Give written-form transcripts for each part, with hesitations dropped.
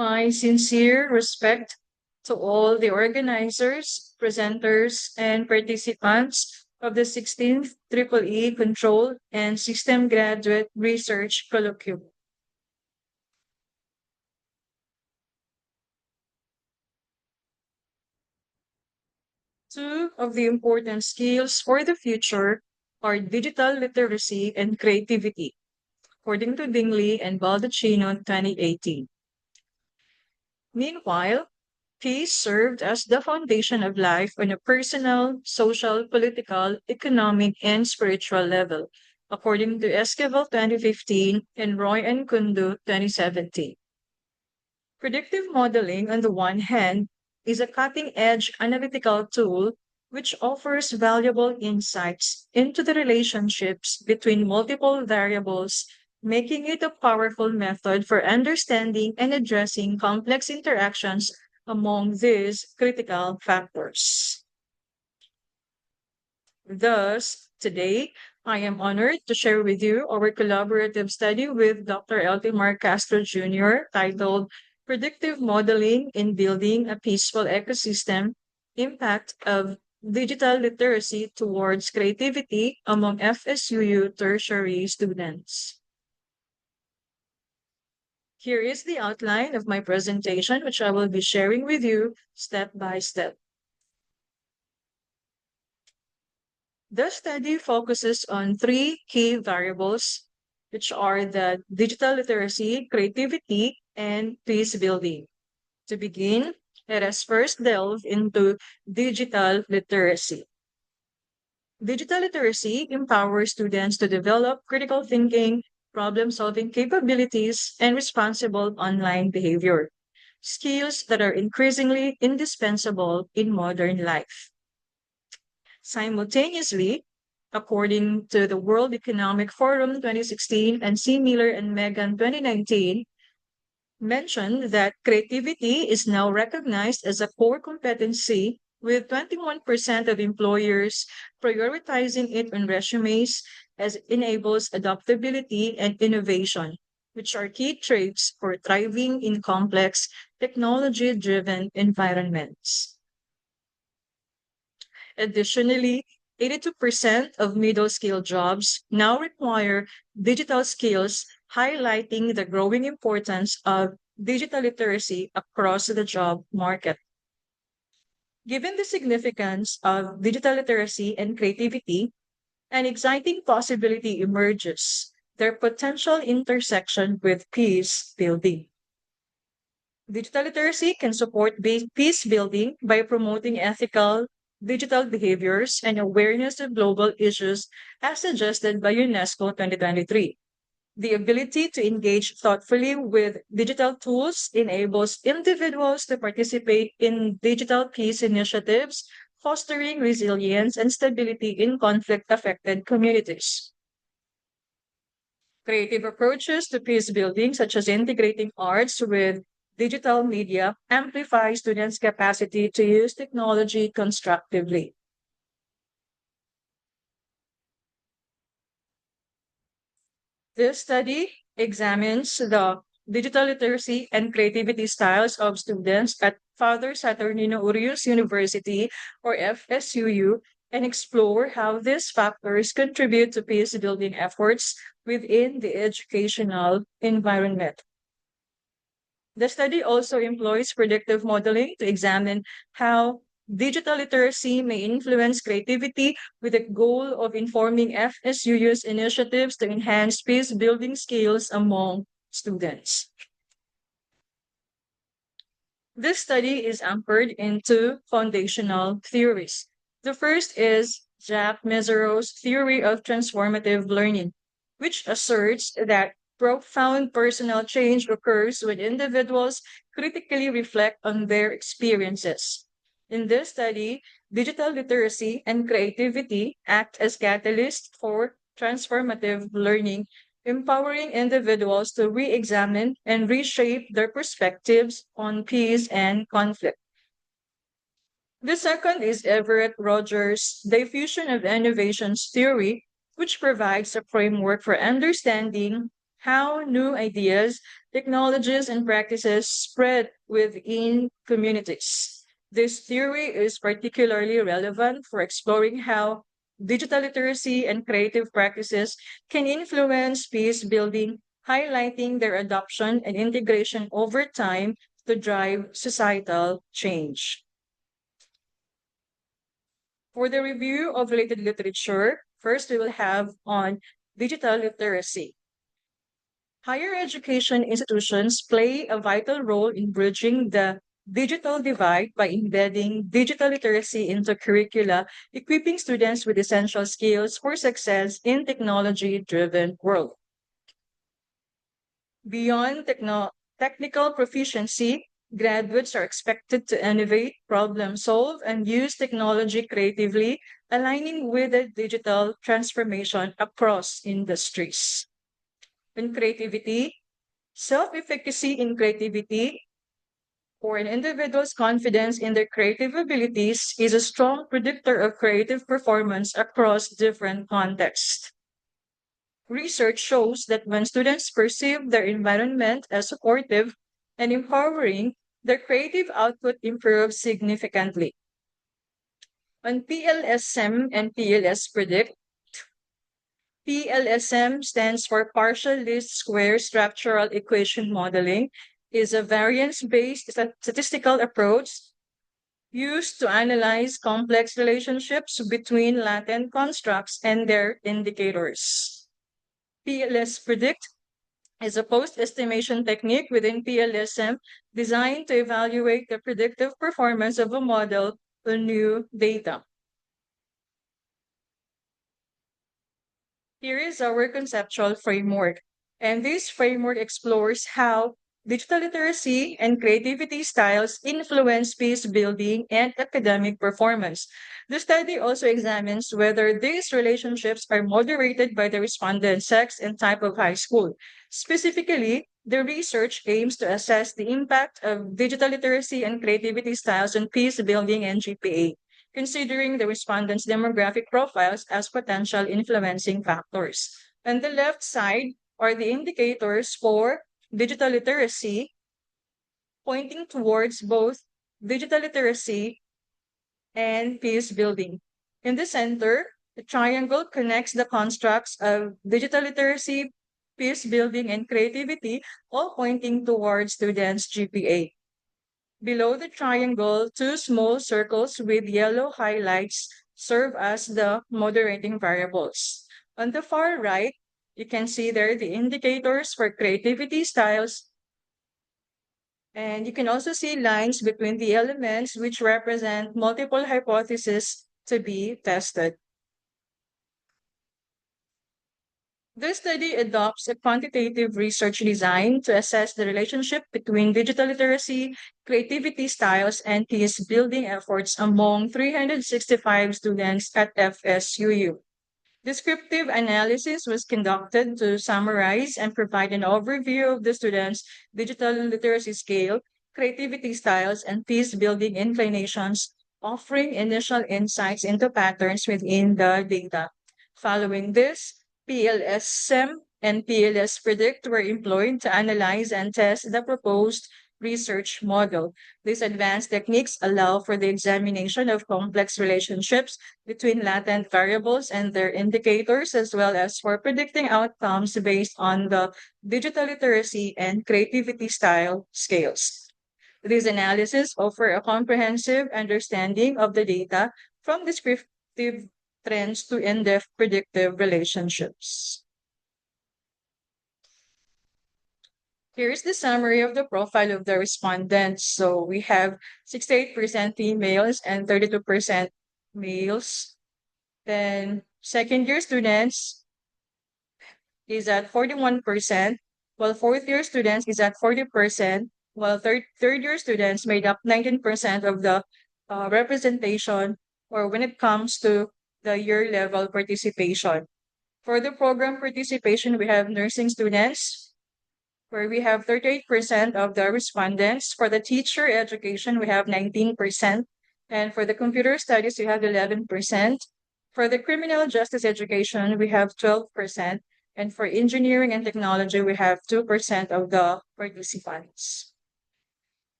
My sincere respect to all the organizers, presenters, and participants of the 16th EEE Control and System Graduate Research Colloquium. Two of the important skills for the future are digital literacy and creativity, according to Dingley and Baldacchino in 2018. Meanwhile, peace served as the foundation of life on a personal, social, political, economic, and spiritual level, according to Esquivel 2015 and Roy and Kundu 2017. Predictive modeling, on the one hand, is a cutting edge analytical tool which offers valuable insights into the relationships between multiple variables, making it a powerful method for understanding and addressing complex interactions among these critical factors. Thus, today, I am honored to share with you our collaborative study with Dr. Eltimar Castro Jr. titled Predictive Modeling in Building a Peaceful Ecosystem, Impact of Digital Literacy Towards Creativity Among FSUU Tertiary Students. Here is the outline of my presentation, which I will be sharing with you step by step. The study focuses on three key variables, which are the digital literacy, creativity, and peace building. To begin, let us first delve into digital literacy. Digital literacy empowers students to develop critical thinking, problem-solving capabilities, and responsible online behavior, skills that are increasingly indispensable in modern life. Simultaneously, according to the World Economic Forum 2016 and C. Miller and Megan 2019, mentioned that creativity is now recognized as a core competency, with 21% of employers prioritizing it on resumes as it enables adaptability and innovation, which are key traits for thriving in complex, technology-driven environments. Additionally, 82% of middle-skill jobs now require digital skills, highlighting the growing importance of digital literacy across the job market. Given the significance of digital literacy and creativity, an exciting possibility emerges: their potential intersection with peace building. Digital literacy can support peace building by promoting ethical digital behaviors and awareness of global issues as suggested by UNESCO 2023. The ability to engage thoughtfully with digital tools enables individuals to participate in digital peace initiatives, fostering resilience and stability in conflict-affected communities. Creative approaches to peace building, such as integrating arts with digital media, amplify students' capacity to use technology constructively. This study examines the digital literacy and creativity styles of students at Father Saturnino Urius University, or FSUU, and explore how these factors contribute to peace building efforts within the educational environment. The study also employs predictive modeling to examine how digital literacy may influence creativity, with the goal of informing FSUU's initiatives to enhance peace building skills among students. This study is anchored in two foundational theories. The first is Jacques Mezereau's theory of transformative learning, which asserts that profound personal change occurs when individuals critically reflect on their experiences. In this study, digital literacy and creativity act as catalysts for transformative learning, empowering individuals to re examine and reshape their perspectives on peace and conflict. The second is Everett Rogers' diffusion of innovations theory, which provides a framework for understanding how new ideas, technologies, and practices spread within communities. This theory is particularly relevant for exploring how digital literacy and creative practices can influence peace building, highlighting their adoption and integration over time to drive societal change. For the review of related literature, first we will have on digital literacy. Higher education institutions play a vital role in bridging the digital divide by embedding digital literacy into curricula, equipping students with essential skills for success in technology-driven world. Beyond technical proficiency, graduates are expected to innovate, problem solve, and use technology creatively, aligning with the digital transformation across industries. In creativity, self-efficacy in creativity or an individual's confidence in their creative abilities is a strong predictor of creative performance across different contexts. Research shows that when students perceive their environment as supportive and empowering, their creative output improves significantly. On PLSM and PLS Predict, PLSM stands for Partial Least Square Structural Equation Modeling, is a variance-based statistical approach used to analyze complex relationships between latent constructs and their indicators. PLS Predict is a post-estimation technique within PLSM designed to evaluate the predictive performance of a model on new data. Here is our conceptual framework, and this framework explores how digital literacy and creativity styles influence peace building and academic performance. The study also examines whether these relationships are moderated by the respondent sex and type of high school. Specifically, the research aims to assess the impact of digital literacy and creativity styles on peace building and GPA, considering the respondents' demographic profiles as potential influencing factors. On the left side are the indicators for digital literacy, pointing towards both digital literacy and peace building. In the center, the triangle connects the constructs of digital literacy, peace building, and creativity, all pointing towards students' GPA. Below the triangle, two small circles with yellow highlights serve as the moderating variables. On the far right, you can see there the indicators for creativity styles, and you can also see lines between the elements which represent multiple hypotheses to be tested. This study adopts a quantitative research design to assess the relationship between digital literacy, creativity styles, and peace building efforts among 365 students at FSUU. Descriptive analysis was conducted to summarize and provide an overview of the students' digital literacy scale, creativity styles, and peace building inclinations, offering initial insights into patterns within the data. Following this, PLS-SEM and PLS Predict were employed to analyze and test the proposed research model. These advanced techniques allow for the examination of complex relationships between latent variables and their indicators, as well as for predicting outcomes based on the digital literacy and creativity style scales. These analyses offer a comprehensive understanding of the data from descriptive trends to in-depth predictive relationships. Here's the summary of the profile of the respondents. So we have 68% females and 32% males. Then second year students is at 41%, while fourth year students is at 40%, while third year students made up 19% of the representation, or when it comes to the year level participation. For the program participation, we have nursing students, where we have 38% of the respondents. For the teacher education, we have 19%. And for the computer studies, we have 11%. For the criminal justice education, we have 12%. And for engineering and technology, we have 2% of the participants.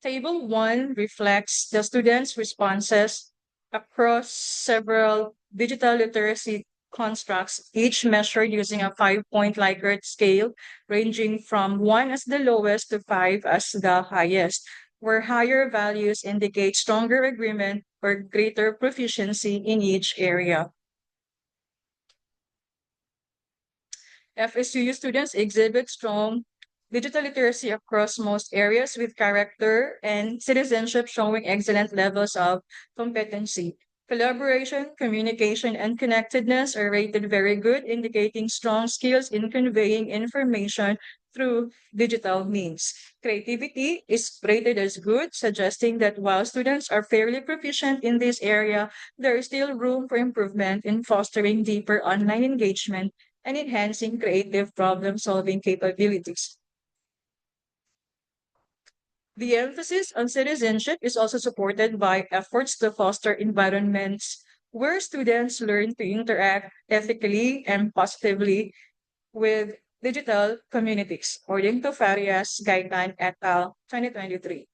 Table 1 reflects the students' responses across several digital literacy constructs, each measured using a 5-point Likert scale, ranging from 1 as the lowest to 5 as the highest, where higher values indicate stronger agreement or greater proficiency in each area. FSUU students exhibit strong digital literacy across most areas, with character and citizenship showing excellent levels of competency. Collaboration, communication, and connectedness are rated very good, indicating strong skills in conveying information through digital means. Creativity is rated as good, suggesting that while students are fairly proficient in this area, there is still room for improvement in fostering deeper online engagement and enhancing creative problem-solving capabilities. The emphasis on citizenship is also supported by efforts to foster environments where students learn to interact ethically and positively with digital communities, according to Farias, Gaitan et al. 2023.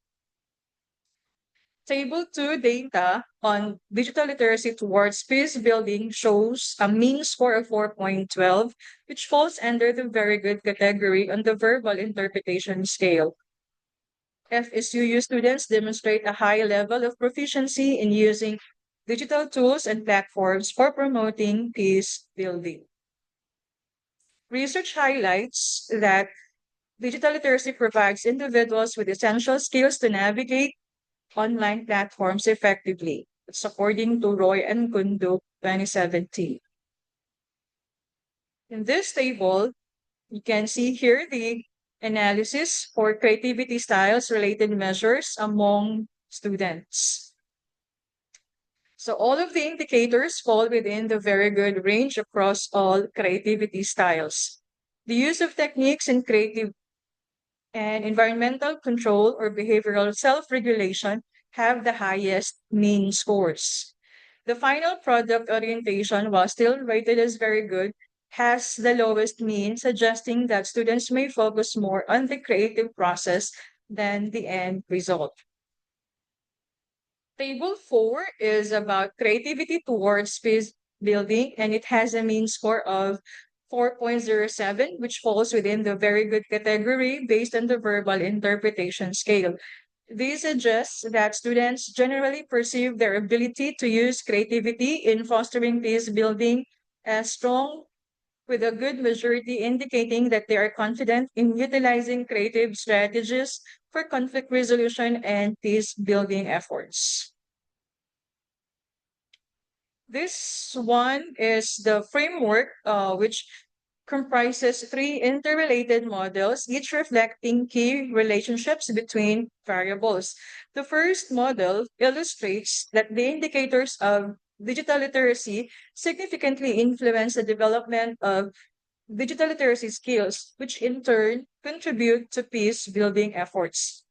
Table 2 data on digital literacy towards peace building shows a mean score of 4.12, which falls under the very good category on the verbal interpretation scale. FSUU students demonstrate a high level of proficiency in using digital tools and platforms for promoting peace building. Research highlights that digital literacy provides individuals with essential skills to navigate online platforms effectively. It's according to Roy and Kundu 2017. In this table, you can see here the analysis for creativity styles related measures among students. So all of the indicators fall within the very good range across all creativity styles. The use of techniques in creative and environmental control or behavioral self-regulation have the highest mean scores. The final product orientation, while still rated as very good, has the lowest mean, suggesting that students may focus more on the creative process than the end result. Table 4 is about creativity towards space building, and it has a mean score of 4.07, which falls within the very good category based on the verbal interpretation scale. This suggests that students generally perceive their ability to use creativity in fostering peace building as strong, with a good majority indicating that they are confident in utilizing creative strategies for conflict resolution and peace building efforts. This one is the framework, which comprises three interrelated models, each reflecting key relationships between variables. The first model illustrates that the indicators of digital literacy significantly influence the development of digital literacy skills, which in turn contribute to peace building efforts.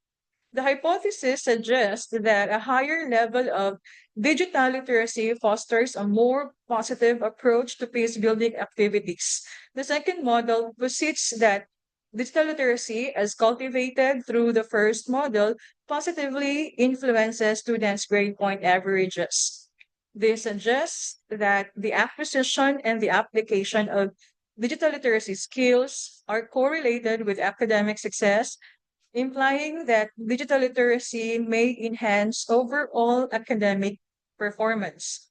The hypothesis suggests that a higher level of digital literacy fosters a more positive approach to peace building activities. The second model posits that digital literacy, as cultivated through the first model, positively influences students' grade point averages. This suggests that the acquisition and the application of digital literacy skills are correlated with academic success, implying that digital literacy may enhance overall academic performance.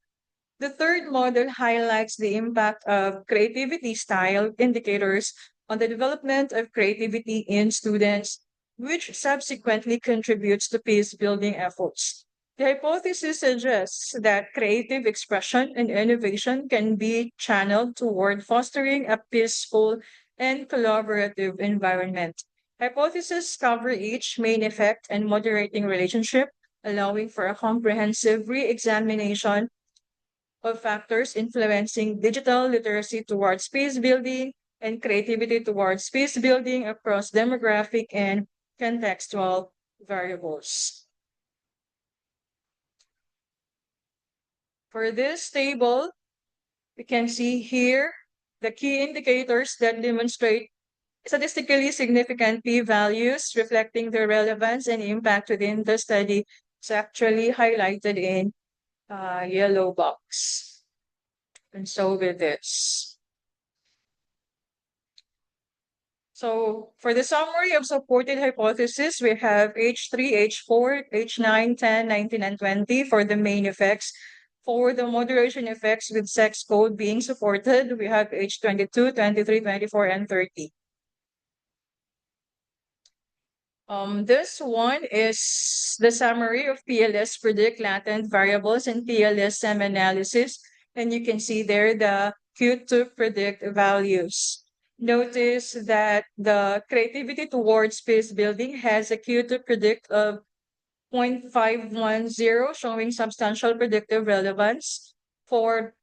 The third model highlights the impact of creativity style indicators on the development of creativity in students, which subsequently contributes to peace building efforts. The hypothesis suggests that creative expression and innovation can be channeled toward fostering a peaceful and collaborative environment. Hypotheses cover each main effect and moderating relationship, allowing for a comprehensive re-examination of factors influencing digital literacy towards peace building and creativity towards peace building across demographic and contextual variables. For this table, we can see here the key indicators that demonstrate statistically significant p-values reflecting their relevance and impact within the study. It's actually highlighted in yellow box. And so with this. So for the summary of supported hypothesis, we have H3, H4, H9, 10, 19, and 20 for the main effects. For the moderation effects with sex code being supported, we have H22, 23, 24, and 30. This one is the summary of PLS predict latent variables and PLS SEM analysis. And you can see there the Q2 predict values. Notice that the creativity towards peace building has a Q2 predict of 0.510, showing substantial predictive relevance. For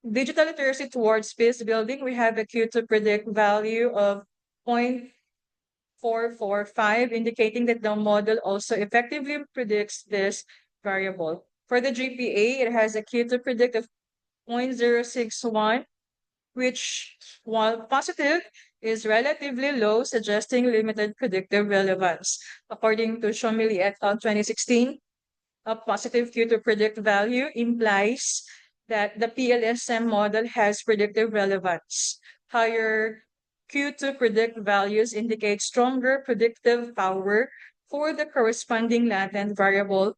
digital literacy towards peace building, we have a Q2 predict value of 0.445, indicating that the model also effectively predicts this variable. For the GPA, it has a Q2 predict of 0.061, which, while positive, is relatively low, suggesting limited predictive relevance. According to Shomili et al. 2016, a positive Q2 predict value implies that the PLSM model has predictive relevance. Higher Q2 predict values indicate stronger predictive power for the corresponding latent variable.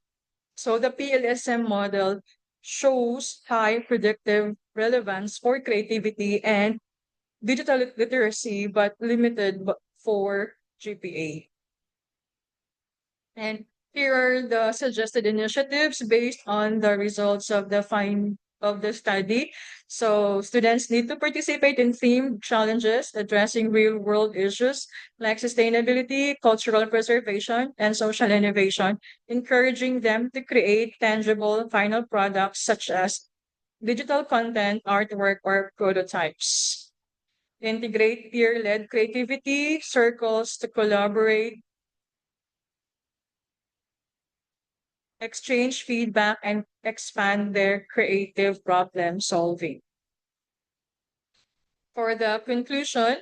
So the PLSM model shows high predictive relevance for creativity and digital literacy, but limited for GPA. And here are the suggested initiatives based on the results of the study. So students need to participate in themed challenges addressing real-world issues like sustainability, cultural preservation, and social innovation, encouraging them to create tangible final products such as digital content, artwork, or prototypes. Integrate peer-led creativity circles to collaborate, exchange feedback, and expand their creative problem solving. For the conclusion,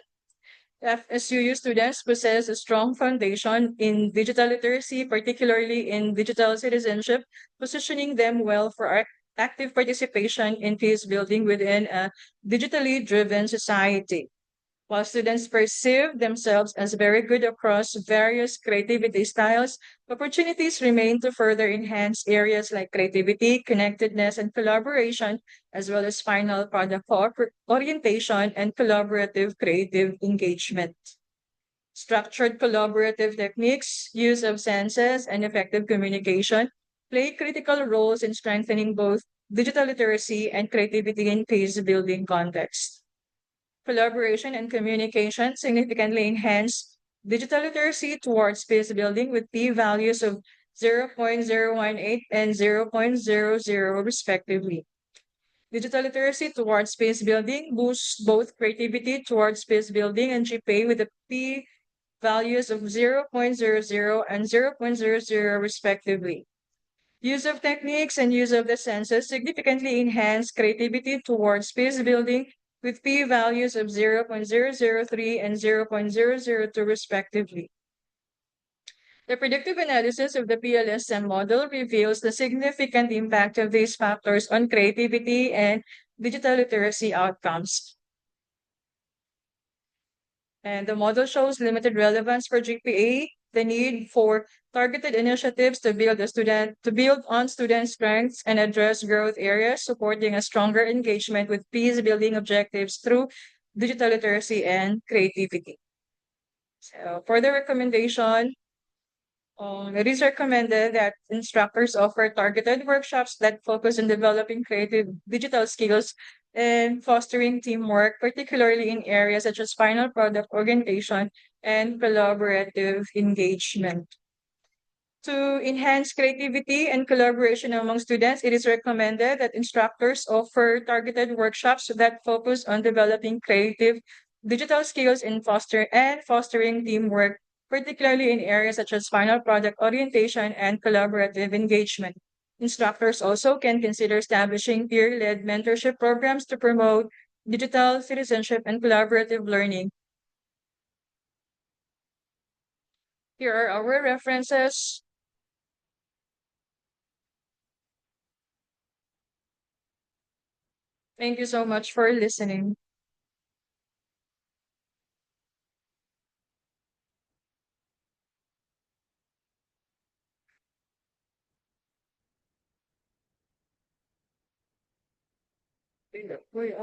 FSUU students possess a strong foundation in digital literacy, particularly in digital citizenship, positioning them well for active participation in peace building within a digitally driven society. While students perceive themselves as very good across various creativity styles, opportunities remain to further enhance areas like creativity, connectedness, and collaboration, as well as final product orientation and collaborative creative engagement. Structured collaborative techniques, use of senses, and effective communication play critical roles in strengthening both digital literacy and creativity in peace building contexts. Collaboration and communication significantly enhance digital literacy towards peace building with p-values of 0.018 and 0.00 respectively. Digital literacy towards peace building boosts both creativity towards peace building and GPA with the p-values of 0.00 and 0.00 respectively. Use of techniques and use of the senses significantly enhance creativity towards peace building with p-values of 0.003 and 0.002 respectively. The predictive analysis of the PLSM model reveals the significant impact of these factors on creativity and digital literacy outcomes. And the model shows limited relevance for GPA, the need for targeted initiatives to build on student strengths and address growth areas, supporting a stronger engagement with peace building objectives through digital literacy and creativity. So for the recommendation, it is recommended that instructors offer targeted workshops that focus on developing creative digital skills and fostering teamwork, particularly in areas such as final product orientation and collaborative engagement. To enhance creativity and collaboration among students, it is recommended that instructors offer targeted workshops that focus on developing creative digital skills in fostering teamwork, particularly in areas such as final product orientation and collaborative engagement. Instructors also can consider establishing peer-led mentorship programs to promote digital citizenship and collaborative learning. Here are our references. Thank you so much for listening. Uy,